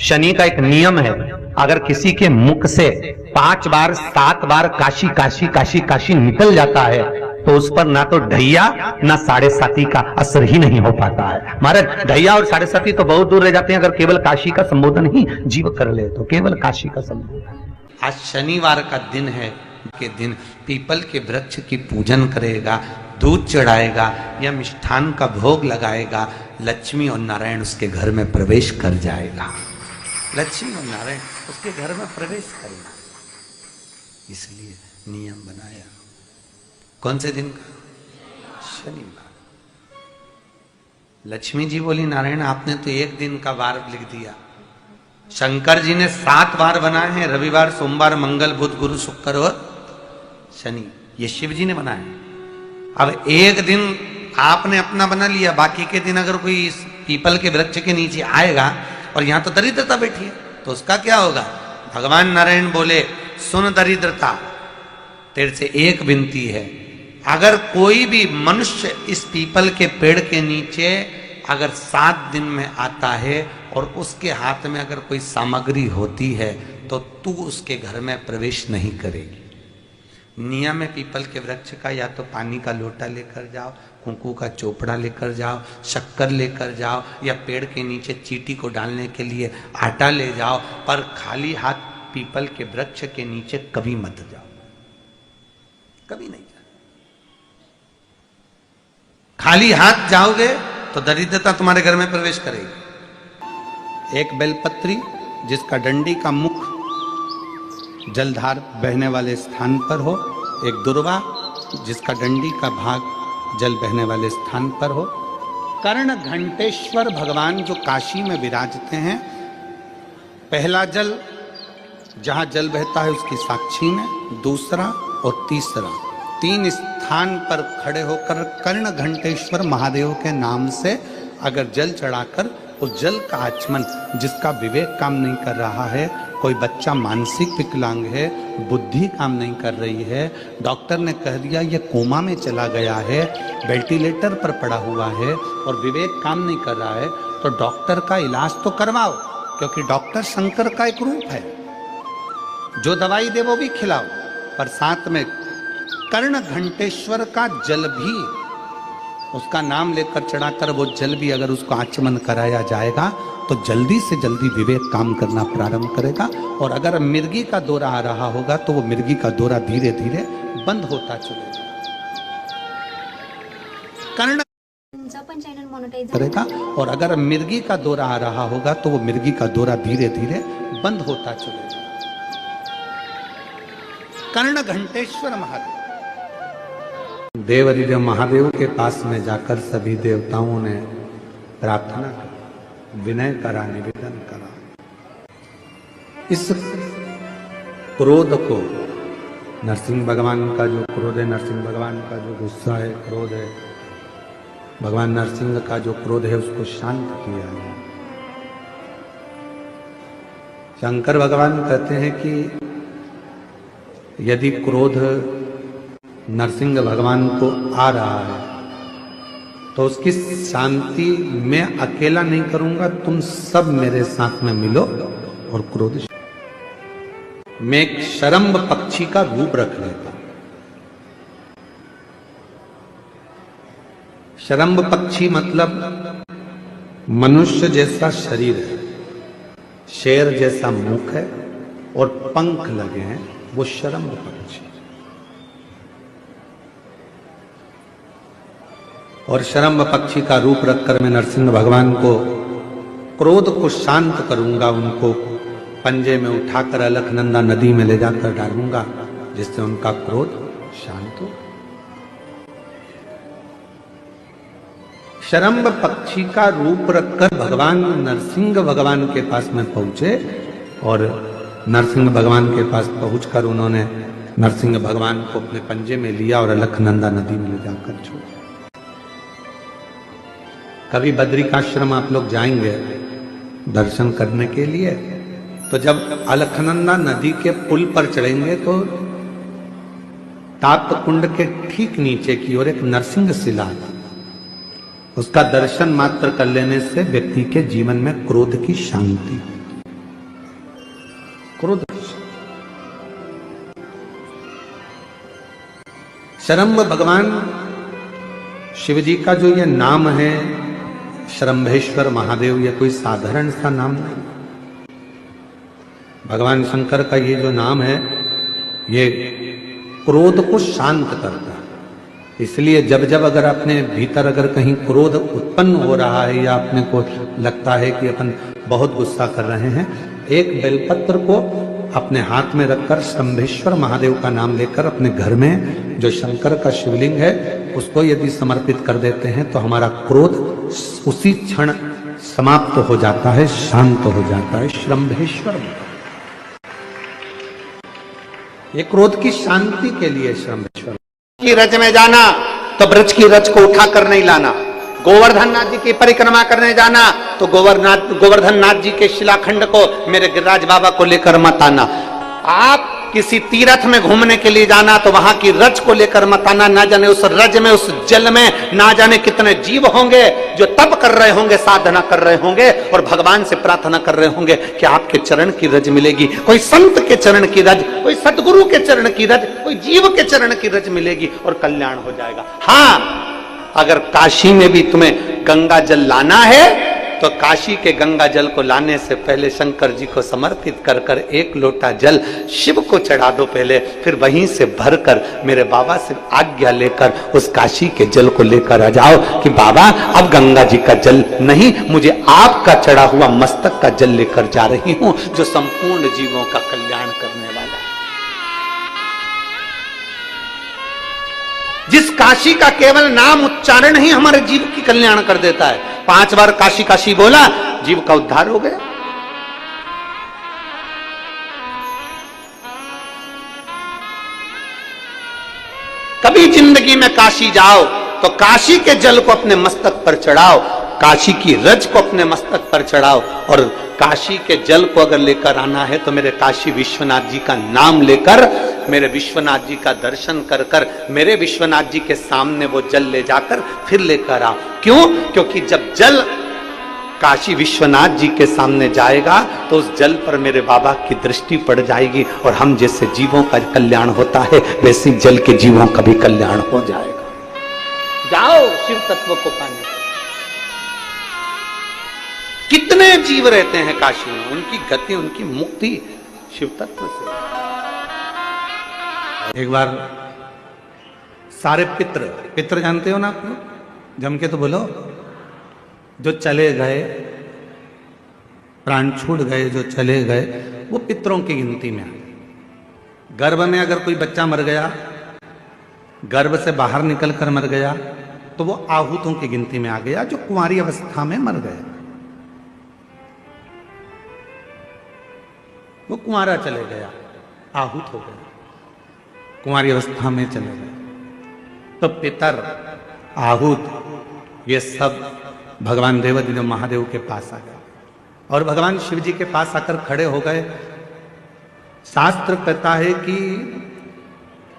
शनि का एक नियम है, अगर किसी के मुख से 5 बार 7 बार काशी काशी काशी काशी निकल जाता है तो उस पर ना तो ढैया ना 7.5 का असर ही नहीं हो पाता है। महाराज ढैया और 7.5 तो बहुत दूर रह जाते हैं, अगर केवल काशी का संबोधन ही जीव कर ले तो केवल काशी का संबोधन। आज शनिवार का दिन है, के दिन पीपल के वृक्ष की पूजन करेगा, दूध चढ़ाएगा या मिष्ठान का भोग लगाएगा, लक्ष्मी और नारायण उसके घर में प्रवेश कर जाएगा। लक्ष्मी और नारायण उसके घर में प्रवेश करेगा, इसलिए नियम बनाया। कौन से दिन का? शनिवार। लक्ष्मी जी बोली नारायण आपने तो एक दिन का वार लिख दिया, शंकर जी ने 7 वार बनाए हैं, रविवार सोमवार मंगल बुध गुरु शुक्र और शनि, ये शिव जी ने बनाए। अब एक दिन आपने अपना बना लिया, बाकी के दिन अगर कोई इस पीपल के वृक्ष के नीचे आएगा और यहां तो दरिद्रता बैठी है तो उसका क्या होगा? भगवान नारायण बोले सुन दरिद्रता, तेरे से एक विनती है, अगर कोई भी मनुष्य इस पीपल के पेड़ के नीचे अगर 7 दिन में आता है और उसके हाथ में अगर कोई सामग्री होती है तो तू उसके घर में प्रवेश नहीं करेगी। नियम है पीपल के वृक्ष का, या तो पानी का लोटा लेकर जाओ, कुंकू का चोपड़ा लेकर जाओ, शक्कर लेकर जाओ, या पेड़ के नीचे चींटी को डालने के लिए आटा ले जाओ, पर खाली हाथ पीपल के वृक्ष के नीचे कभी मत जाओ, कभी नहीं जाओ। खाली हाथ जाओगे तो दरिद्रता तुम्हारे घर में प्रवेश करेगी। एक बेलपत्री जिसका डंडी का मुख जलधार बहने वाले स्थान पर हो, एक दुर्वा जिसका डंडी का भाग जल बहने वाले स्थान पर हो। कर्ण घंटेश्वर भगवान जो काशी में विराजते हैं, पहला जल जहां जल बहता है उसकी साक्षी में, दूसरा और तीसरा 3 स्थान पर खड़े होकर कर्ण घंटेश्वर महादेव के नाम से अगर जल चढ़ाकर उस जल का आचमन, जिसका विवेक काम नहीं कर रहा है, कोई बच्चा मानसिक विकलांग है, बुद्धि काम नहीं कर रही है, डॉक्टर ने कह दिया ये कोमा में चला गया है, वेंटिलेटर पर पड़ा हुआ है और विवेक काम नहीं कर रहा है, तो डॉक्टर का इलाज तो करवाओ, क्योंकि डॉक्टर शंकर का एक रूप है। जो दवाई दे वो भी खिलाओ, पर साथ में कर्ण घंटेश्वर का जल भी, उसका नाम लेकर चढ़ाकर वो जल भी अगर उसको आचमन कराया जाएगा तो जल्दी से जल्दी विवेक काम करना प्रारंभ करेगा। और अगर मिर्गी का दौरा आ रहा होगा तो वो मिर्गी का दौरा धीरे धीरे बंद होता चलेगा। कर्ण करेगा, और अगर मिर्गी का दौरा आ रहा होगा तो वो मिर्गी का दौरा धीरे धीरे बंद होता चलेगा। कर्ण घंटेश्वर महादेव, देवरिदेव महादेव के पास में जाकर सभी देवताओं ने प्रार्थना की, विनय करा, निवेदन करा। इस क्रोध को, नरसिंह भगवान का जो क्रोध है, नरसिंह भगवान का जो गुस्सा है, क्रोध है, भगवान नरसिंह का जो क्रोध है उसको शांत किया है। शंकर भगवान कहते हैं कि यदि क्रोध नरसिंह भगवान को आ रहा है तो उसकी शांति मैं अकेला नहीं करूंगा, तुम सब मेरे साथ में मिलो और क्रोध। मैं एक शरम्भ पक्षी का रूप रख लेता। शरम्भ पक्षी मतलब मनुष्य जैसा शरीर है, शेर जैसा मुख है और पंख लगे हैं, वो शरम्भ पक्षी। और शरम्भ पक्षी का रूप रखकर मैं नरसिंह भगवान को क्रोध को शांत करूंगा, उनको पंजे में उठाकर अलकनंदा नदी में ले जाकर डालूंगा, जिससे उनका क्रोध शांत हो। शरम्भ पक्षी का रूप रखकर भगवान नरसिंह भगवान के पास में पहुंचे, और नरसिंह भगवान के पास पहुंचकर उन्होंने नरसिंह भगवान को अपने पंजे में लिया और अलकनंदा नदी में ले जाकर छोड़ा। कभी बद्रिकाश्रम आप लोग जाएंगे दर्शन करने के लिए, तो जब अलकनंदा नदी के पुल पर चढ़ेंगे तो ताप्त कुंड के ठीक नीचे की ओर एक नरसिंह शिला थी। उसका दर्शन मात्र कर लेने से व्यक्ति के जीवन में क्रोध की शांति, क्रोध शरम्भ भगवान शिव जी का जो ये नाम है शरम्भेश्वर महादेव, ये कोई साधारण सा नाम नहीं। भगवान शंकर का ये जो नाम है ये क्रोध को शांत करता है। इसलिए जब जब अगर अपने भीतर अगर कहीं क्रोध उत्पन्न हो रहा है या अपने को लगता है कि अपन बहुत गुस्सा कर रहे हैं, एक बेलपत्र को अपने हाथ में रखकर शंभेश्वर महादेव का नाम लेकर अपने घर में जो शंकर का शिवलिंग है उसको यदि समर्पित कर देते हैं तो हमारा क्रोध उसी क्षण समाप्त हो जाता है, शांत हो जाता है। शंभेश्वर ये क्रोध की शांति के लिए शंभेश्वर की रज में जाना तो ब्रज की रज को उठा कर नहीं लाना, गोवर्धन नाथ जी की परिक्रमा करने जाना तो गोवर्धन नाथ जी के शिलाखंड को मेरे गिरिराज बाबा को लेकर मत आना। आप किसी तीर्थ में घूमने के लिए जाना तो वहां की रज को लेकर मत आना। ना जाने उस रज में, उस जल में ना जाने कितने जीव होंगे जो तप कर रहे होंगे, साधना कर रहे होंगे और भगवान से प्रार्थना कर रहे होंगे कि आपके चरण की रज मिलेगी। कोई संत के चरण की रज, कोई सतगुरु के चरण की रज, कोई जीव के चरण की रज मिलेगी और कल्याण हो जाएगा। हाँ, अगर काशी में भी तुम्हें गंगा जल लाना है तो काशी के गंगा जल को लाने से पहले शंकर जी को समर्पित कर कर एक लोटा जल शिव को चढ़ा दो पहले, फिर वहीं से भरकर मेरे बाबा से आज्ञा लेकर उस काशी के जल को लेकर आ जाओ कि बाबा अब गंगा जी का जल नहीं, मुझे आपका चढ़ा हुआ मस्तक का जल लेकर जा रही हूं जो संपूर्ण जीवों का कल्याण करने वाला है। जिस काशी का केवल नाम उच्चारण ही हमारे जीव की कल्याण कर देता है। 5 बार काशी काशी बोला, जीव का उद्धार हो गया। कभी जिंदगी में काशी जाओ तो काशी के जल को अपने मस्तक पर चढ़ाओ, काशी की रज को अपने मस्तक पर चढ़ाओ और काशी के जल को अगर लेकर आना है तो मेरे काशी विश्वनाथ जी का नाम लेकर, मेरे विश्वनाथ जी का दर्शन कर कर मेरे विश्वनाथ जी के सामने वो जल ले जाकर फिर लेकर आओ। क्यों? क्योंकि जब जल काशी विश्वनाथ जी के सामने जाएगा तो उस जल पर मेरे बाबा की दृष्टि पड़ जाएगी और हम जैसे जीवों का कल्याण होता है वैसे जल के जीवों का भी कल्याण हो जाएगा। जाओ शिव तत्व को पाने। कितने जीव रहते हैं काशी में, उनकी गति, उनकी मुक्ति शिव तत्व से। एक बार सारे पितृ जानते हो ना आप लोग, जम के तो बोलो, जो चले गए, प्राण छूट गए, जो चले गए, वो पितरों की गिनती में आए। गर्भ में अगर कोई बच्चा मर गया, गर्भ से बाहर निकलकर मर गया तो वो आहूतों की गिनती में आ गया, जो कुंवारी अवस्था में मर गए। वो कुंवारा चले गया, आहूत हो गया, कुंवारी अवस्था में चले गए। तो पितर, आहूत, ये सब भगवान देवादिदेव महादेव के पास आ गए और भगवान शिव जी के पास आकर खड़े हो गए। शास्त्र कहता है कि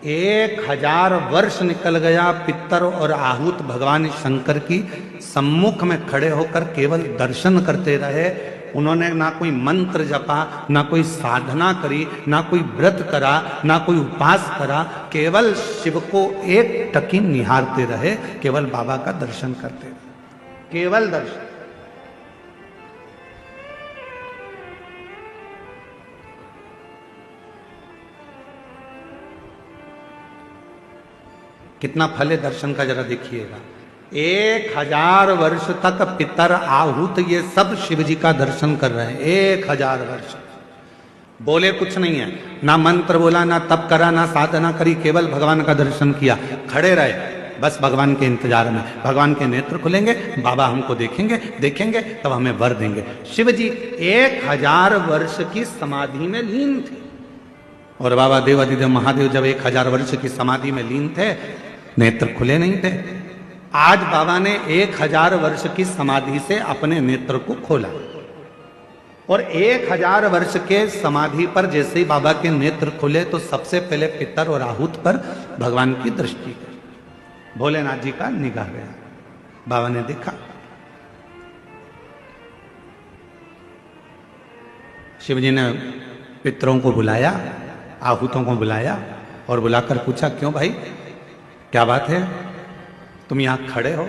1000 वर्ष निकल गया, पितर और आहूत भगवान शंकर की सम्मुख में खड़े होकर केवल दर्शन करते रहे। उन्होंने ना कोई मंत्र जपा, ना कोई साधना करी, ना कोई व्रत करा, ना कोई उपास करा, केवल शिव को एक टकी निहारते रहे, केवल बाबा का दर्शन करते रहे, केवल दर्शन। कितना फल है दर्शन का, जरा देखिएगा। 1000 वर्ष तक पितर, आहूत, ये सब शिव जी का दर्शन कर रहे हैं। 1000 वर्ष बोले कुछ नहीं है, ना मंत्र बोला, ना तप करा, ना साधना करी, केवल भगवान का दर्शन किया, खड़े रहे बस भगवान के इंतजार में। भगवान के नेत्र खुलेंगे, बाबा हमको देखेंगे, देखेंगे तब हमें वर देंगे। शिव जी 1000 वर्ष की समाधि में लीन थे और बाबा देवादिदेव महादेव जब 1000 वर्ष की समाधि में लीन थे, नेत्र खुले नहीं थे। आज बाबा ने 1000 वर्ष की समाधि से अपने नेत्र को खोला और 1000 वर्ष के समाधि पर जैसे ही बाबा के नेत्र खुले तो सबसे पहले पितर और आहूत पर भगवान की दृष्टि गई, भोलेनाथ जी का निगाह गया। बाबा ने देखा, शिव जी ने पितरों को बुलाया, आहूतों को बुलाया और बुलाकर पूछा, क्यों भाई, क्या बात है, तुम यहां खड़े हो,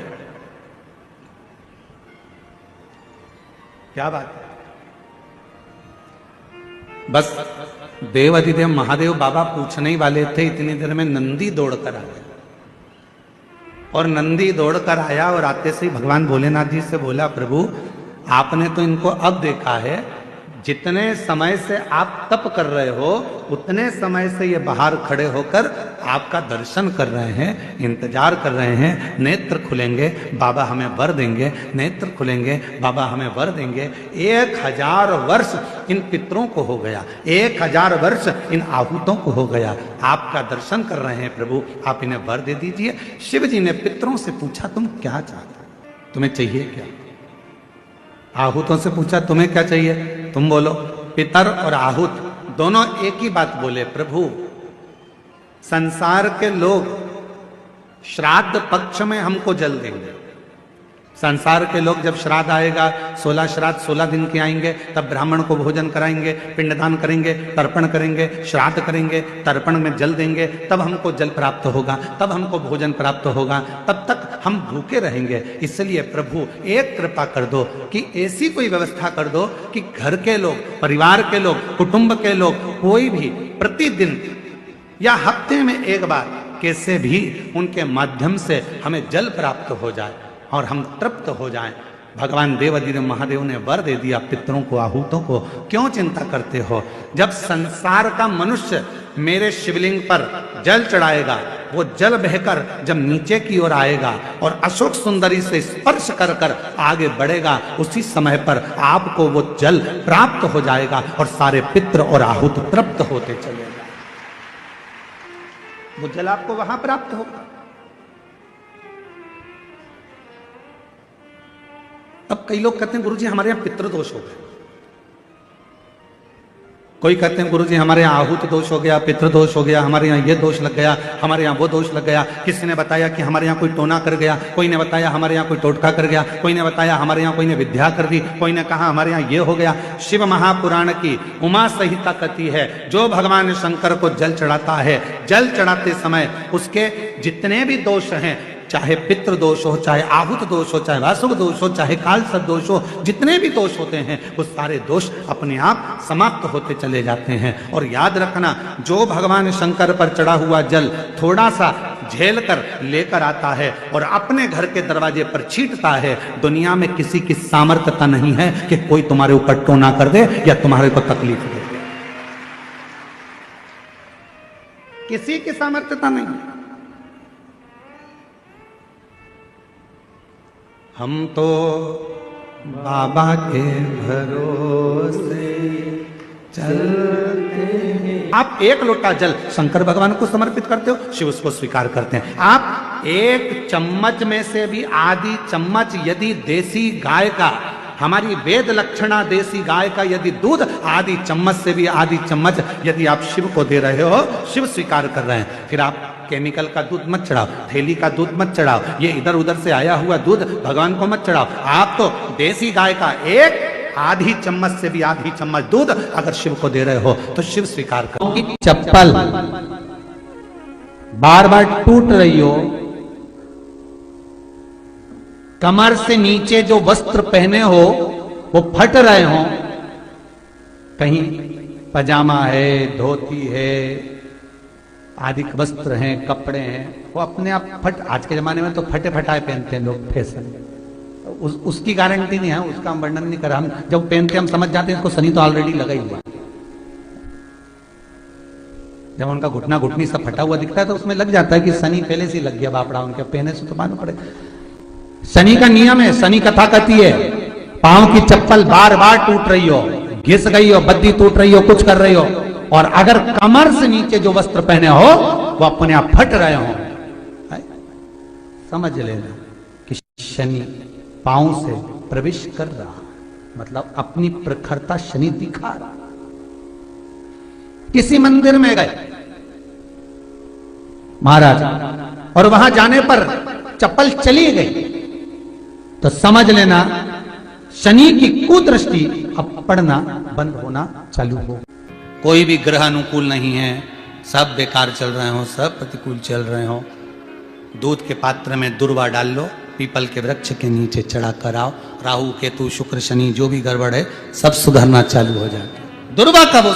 क्या बात है? बस देवाधिदेव महादेव बाबा पूछने ही वाले थे, इतनी देर में नंदी दौड़कर आ गया। और नंदी दौड़कर आया और आते से ही भगवान भोलेनाथ जी से बोला, प्रभु आपने तो इनको अब देखा है, जितने समय से आप तप कर रहे हो उतने समय से ये बाहर खड़े होकर आपका दर्शन कर रहे हैं, इंतजार कर रहे हैं, नेत्र खुलेंगे बाबा हमें वर देंगे, नेत्र खुलेंगे बाबा हमें वर देंगे। 1000 वर्ष इन पितरों को हो गया, 1000 वर्ष इन आहूतों को हो गया, आपका दर्शन कर रहे हैं प्रभु, आप इन्हें वर दे दीजिए। शिव जी ने पितरों से पूछा, तुम क्या चाहते हो, तुम्हें चाहिए क्या? आहूतों से पूछा, तुम्हें क्या चाहिए, तुम बोलो। पितर और आहूत दोनों एक ही बात बोले, प्रभु संसार के लोग श्राद्ध पक्ष में हमको जल देंगे। संसार के लोग जब श्राद्ध आएगा, 16 श्राद्ध 16 दिन के आएंगे, तब ब्राह्मण को भोजन कराएंगे, पिंडदान करेंगे, तर्पण करेंगे, श्राद्ध करेंगे, तर्पण में जल देंगे, तब हमको जल प्राप्त होगा, तब हमको भोजन प्राप्त होगा, तब तक हम भूखे रहेंगे। इसलिए प्रभु एक कृपा कर दो कि ऐसी कोई व्यवस्था कर दो कि घर के लोग, परिवार के लोग, कुटुंब के लोग, कोई भी प्रतिदिन या हफ्ते में एक बार कैसे भी उनके माध्यम से हमें जल प्राप्त हो जाए और हम तृप्त हो जाएं। भगवान देवाधिदेव महादेव ने वर दे दिया पितरों को, आहूतों को। क्यों चिंता करते हो? जब संसार का मनुष्य मेरे शिवलिंग पर जल चढ़ाएगा, वो जल बहकर जब नीचे की ओर आएगा और अशोक सुंदरी से स्पर्श कर कर आगे बढ़ेगा, उसी समय पर आपको वो जल प्राप्त हो जाएगा और सारे पितर और आहूत तृप्त होते चलेगा। वो जल आपको वहां प्राप्त होगा। अब कई लोग कहते हैं गुरुजी हमारे यहां पितृदोष हो गए, कोई कहते हैं गुरुजी हमारे यहाँ आहूत दोष हो गया, पितृदोष हो गया, हमारे यहाँ ये दोष लग गया, हमारे यहाँ वो दोष लग गया। किसी ने बताया कि हमारे यहाँ कोई टोना कर गया, कोई ने बताया हमारे यहाँ कोई टोटका कर गया, कोई ने बताया हमारे यहाँ कोई ने विद्या कर दी, कोई ने कहा हमारे यहाँ ये हो गया। शिव महापुराण की उमा संहिता कहती है, जो भगवान शंकर को जल चढ़ाता है, जल चढ़ाते समय उसके जितने भी दोष हैं, चाहे पितृ दोष हो, चाहे आहूत दोष हो, चाहे वासुक दोष हो, चाहे कालसर्प दोष हो, जितने भी दोष होते हैं वो सारे दोष अपने आप समाप्त होते चले जाते हैं। और याद रखना, जो भगवान शंकर पर चढ़ा हुआ जल थोड़ा सा झेल कर लेकर आता है और अपने घर के दरवाजे पर छींटता है, दुनिया में किसी की सामर्थ्यता नहीं है कि कोई तुम्हारे ऊपर टोना कर दे या तुम्हारे को तकलीफ दे, किसी की सामर्थ्यता नहीं। हम तो बाबा के भरोसे चलते हैं। आप एक लोटा जल शंकर भगवान को समर्पित करते हो, शिव उसको स्वीकार करते हैं। आप एक चम्मच में से भी आधी चम्मच यदि देसी गाय का, हमारी वेद लक्षणा देसी गाय का यदि दूध आधी चम्मच से भी आधी चम्मच यदि आप शिव को दे रहे हो, शिव स्वीकार कर रहे हैं। फिर आप केमिकल का दूध मत चढ़ाओ, थैली का दूध मत चढ़ाओ, ये इधर उधर से आया हुआ दूध भगवान को मत चढ़ाओ। आप तो देसी गाय का एक आधी चम्मच से भी आधी चम्मच दूध अगर शिव को दे रहे हो तो शिव स्वीकार करो। चप्पल बार बार टूट रही हो, कमर से नीचे जो वस्त्र पहने हो वो फट रहे हो, कहीं पजामा है, धोती है, आदि वस्त्र हैं, कपड़े हैं, वो अपने आप फट, आज के जमाने में तो फटे फटाए पहनते हैं लोग, फैशन। उसकी गारंटी नहीं है, उसका हम वर्णन नहीं कर रहा। हम जब पहनते हम समझ जाते हैं इसको शनि तो ऑलरेडी लगा ही हुआ। जब उनका घुटना घुटनी सब फटा हुआ दिखता है तो उसमें लग जाता है कि शनि पहले से लग गया बापड़ा, उनके पहने से तो मालूम पड़े। शनि का नियम है, शनि कथा कहती है, पांव की चप्पल बार बार टूट रही हो, घिस गई हो, बद्दी टूट रही हो, कुछ कर रही हो, और अगर कमर से नीचे जो वस्त्र पहने हो वो अपने आप फट रहे हो, समझ लेना कि शनि पांव से प्रवेश कर रहा, मतलब अपनी प्रखरता शनि दिखा रहा। किसी मंदिर में गए महाराज और वहां जाने पर चप्पल चली गई, तो समझ लेना शनि की कुदृष्टि अब पड़ना बंद होना चालू हो। कोई भी ग्रह अनुकूल नहीं है, सब बेकार चल रहे हो, सब प्रतिकूल चल रहे हो, दूध के पात्र में दुर्वा डाल लो, पीपल के वृक्ष के नीचे चढ़ा कर आओ, राहु केतु शुक्र शनि जो भी गड़बड़ है सब सुधरना चालू हो जाएगा। दुर्वा का वो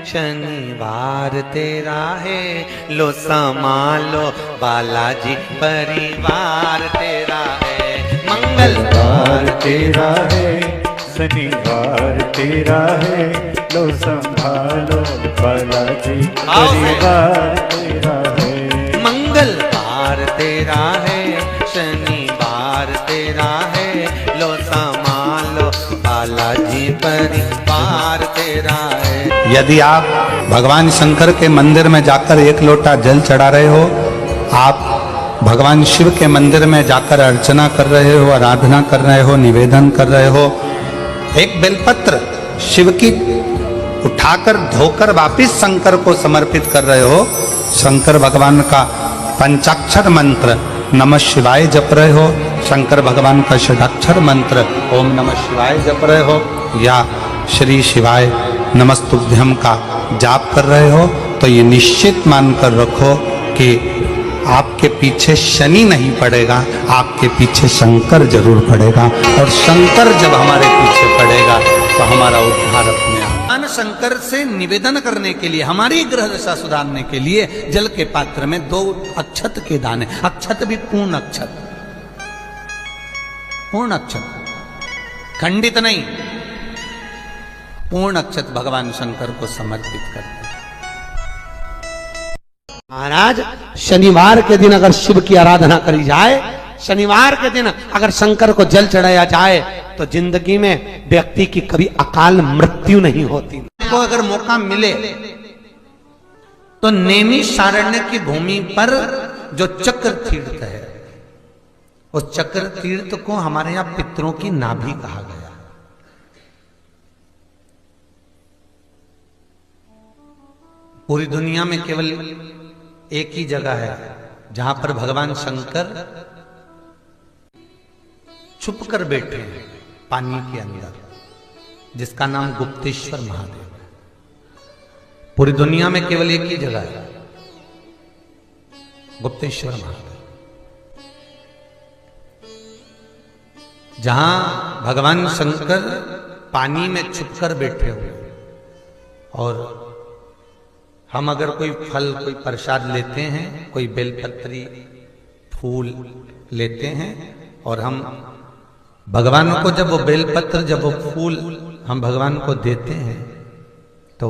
शनिवार तेरा है, लो संभालो बालाजी परिवार तेरा है, मंगलवार तेरा है, शनिवार तेरा है, लो संभालो बालाजी परिवार तेरा है, मंगलवार तेरा है, शनिवार तेरा है, लो संभालो बालाजी परिवार तेरा है। यदि आप भगवान शंकर के मंदिर में जाकर एक लोटा जल चढ़ा रहे हो, आप भगवान शिव के मंदिर में जाकर अर्चना कर रहे हो, आराधना कर रहे हो, निवेदन कर रहे हो, एक बेलपत्र शिव की उठाकर धोकर वापिस शंकर को समर्पित कर रहे हो, शंकर भगवान का पंचाक्षर मंत्र नमः शिवाय जप रहे हो, शंकर भगवान का षडाक्षर मंत्र ओम नमः शिवाय जप रहे हो, या श्री शिवाय नमस्तुभ्यम का जाप कर रहे हो, तो ये निश्चित मानकर रखो कि आपके पीछे शनि नहीं पड़ेगा, आपके पीछे शंकर जरूर पड़ेगा, और शंकर जब हमारे पीछे पड़ेगा तो हमारा उद्धार अपने आप। शंकर से निवेदन करने के लिए, हमारी ग्रह दशा सुधारने के लिए जल के पात्र में 2 अक्षत के दाने, अक्षत भी पूर्ण अक्षत, पूर्ण अक्षत, खंडित नहीं, पूर्ण अक्षत भगवान शंकर को समर्पित करते हैं। महाराज शनिवार के दिन अगर शिव की आराधना करी जाए, शनिवार के दिन अगर शंकर को जल चढ़ाया जाए, तो जिंदगी में व्यक्ति की कभी अकाल मृत्यु नहीं होती। को अगर मौका मिले तो नैमिषारण्य की भूमि पर जो चक्र तीर्थ है, उस चक्र तीर्थ को हमारे यहां पितरों की नाभि कहा गया। पूरी दुनिया में केवल एक ही जगह है जहां पर भगवान शंकर छुप कर बैठे हैं पानी के अंदर, जिसका नाम गुप्तेश्वर महादेव है। पूरी दुनिया में केवल एक ही जगह है, गुप्तेश्वर महादेव, जहां भगवान शंकर पानी में छुपकर बैठे हुए। और हम अगर कोई फल, कोई प्रसाद लेते हैं, कोई बेलपत्री फूल लेते हैं, और हम भगवान को जब वो बेलपत्र, जब वो फूल हम भगवान को देते हैं, तो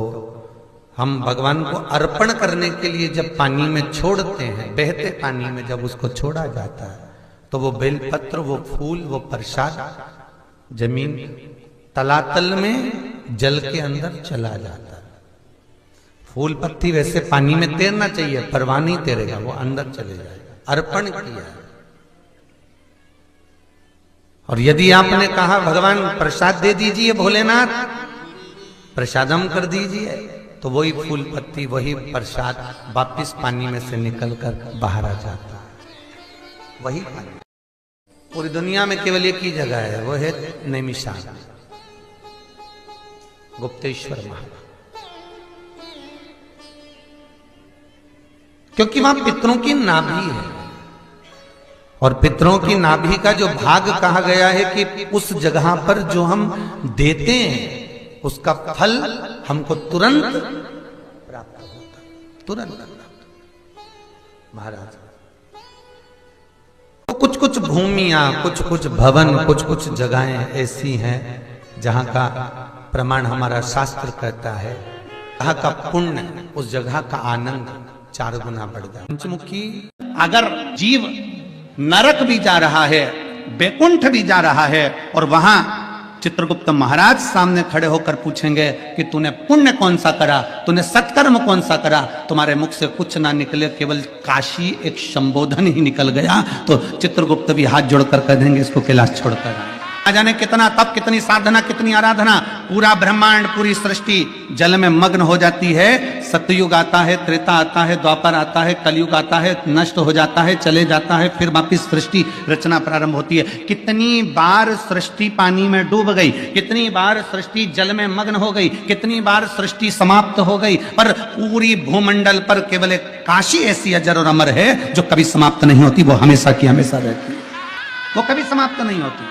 हम भगवान को अर्पण करने के लिए जब पानी में छोड़ते हैं, बहते पानी में जब उसको छोड़ा जाता है, तो वो बेलपत्र, वो फूल, वो प्रसाद जमीन तलातल में जल के अंदर चला जाता है। फूल पत्ती वैसे पानी में तैरना चाहिए, परवाह नहीं तैरेगा, वो अंदर चले जाएगा, अर्पण किया। और यदि आपने कहा भगवान प्रसाद दे दीजिए, भोलेनाथ प्रसादम कर दीजिए, तो वही फूल पत्ती, वही प्रसाद वापिस पानी में से निकलकर बाहर आ जाता है, वही पानी। पूरी दुनिया में केवल एक ही जगह है, वो है नैमिषारण्य, गुप्तेश्वर महादेव, क्योंकि वहां पितरों की नाभि है। और पितरों की नाभि का जो भाग कहा गया है कि उस जगह पर जो हम देते हैं, उसका फल हमको तुरंत प्राप्त होता, तुरंत। महाराज तो कुछ कुछ भूमियां, कुछ कुछ भवन, कुछ कुछ जगहें ऐसी हैं जहां का प्रमाण हमारा शास्त्र कहता है, जहां का पुण्य, उस जगह का आनंद 4 गुना बढ़ जाए। पंचमुखी अगर जीव नरक भी जा रहा है, बैकुंठ भी जा रहा है, और वहां चित्रगुप्त महाराज सामने खड़े होकर पूछेंगे कि तूने पुण्य कौन सा करा, तूने सत्कर्म कौन सा करा, तुम्हारे मुख से कुछ ना निकले, केवल काशी एक संबोधन ही निकल गया, तो चित्रगुप्त भी हाथ जोड़कर कह देंगे इसको कैलाश छोड़कर आ जाने। कितना तप, कितनी साधना, कितनी आराधना, पूरा ब्रह्मांड, पूरी सृष्टि जल में मग्न हो जाती है, सतयुग आता है, त्रेता आता है, द्वापर आता है, कलयुग आता है, नष्ट हो जाता है, चले जाता है, फिर वापिस सृष्टि रचना प्रारंभ होती है। कितनी बार सृष्टि पानी में डूब गई, कितनी बार सृष्टि जल में मग्न हो गई, कितनी बार सृष्टि समाप्त हो गई, पर पूरी भूमंडल पर केवल एक काशी ऐसी अजर और अमर है जो कभी समाप्त नहीं होती, वो हमेशा की हमेशा रहती है, वो कभी समाप्त नहीं होती।